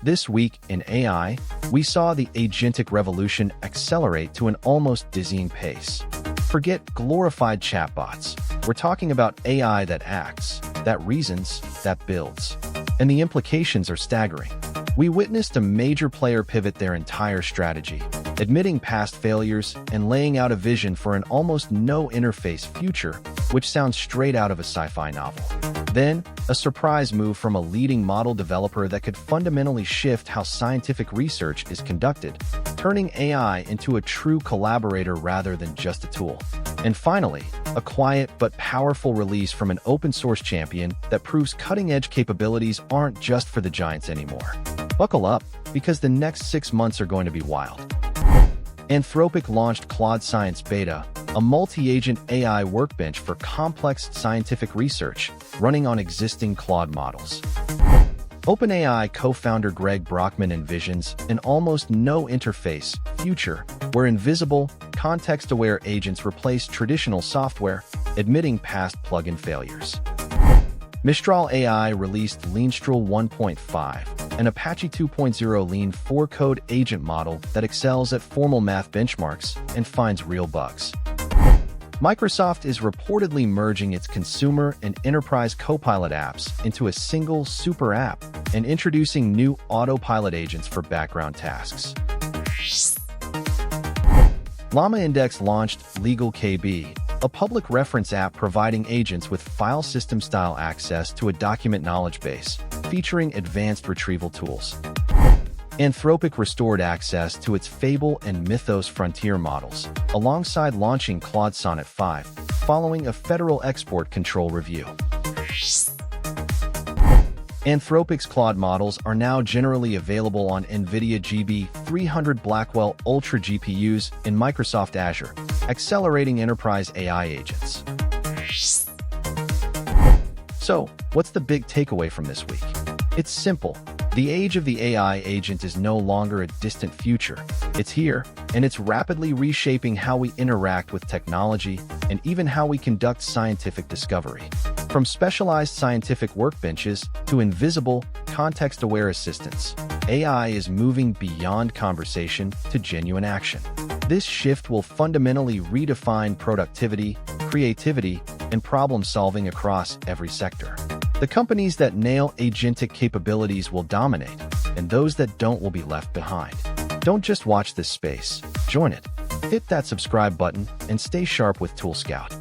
This week in AI, we saw the agentic revolution accelerate to an almost dizzying pace. Forget glorified chatbots. We're talking about AI that acts, that reasons, that builds. And the implications are staggering. We witnessed a major player pivot their entire strategy, admitting past failures and laying out a vision for an almost no-interface future, which sounds straight out of a sci-fi novel. Then, a surprise move from a leading model developer that could fundamentally shift how scientific research is conducted, turning AI into a true collaborator rather than just a tool. And finally, a quiet but powerful release from an open-source champion that proves cutting-edge capabilities aren't just for the giants anymore. Buckle up, because the next 6 months are going to be wild. Anthropic launched Claude Science Beta, a multi-agent AI workbench for complex scientific research running on existing Claude models. Openai co-founder Greg Brockman envisions an almost no-interface future where invisible, context-aware agents replace traditional software, admitting past plugin failures. Mistral AI released Leanstral 1.5, an Apache-two-point-zero Lean Four code agent model that excels at formal math benchmarks and finds real bugs. Microsoft is reportedly merging its consumer and enterprise Copilot apps into a single super app and introducing new autopilot agents for background tasks. Llamaindex'S launched Legal-Kb, a public reference app providing agents with file system-style access to a document knowledge base, featuring advanced retrieval tools. Anthropic restored access to its Fable and Mythos frontier models, alongside launching Claude Sonnet 5, following a federal export control review. Anthropic's Claude models are now generally available on Nvidia GB300 Blackwell Ultra GPUs in Microsoft Azure, accelerating enterprise AI agents. So, what's the big takeaway from this week? It's simple. The age of the AI agent is no longer a distant future. It's here, and it's rapidly reshaping how we interact with technology and even how we conduct scientific discovery. From specialized scientific workbenches to invisible, context-aware assistants, AI is moving beyond conversation to genuine action. This shift will fundamentally redefine productivity, creativity, and problem-solving across every sector. The companies that nail agentic capabilities will dominate, and those that don't will be left behind. Don't just watch this space, join it. Hit that subscribe button and stay sharp with Tool Scout.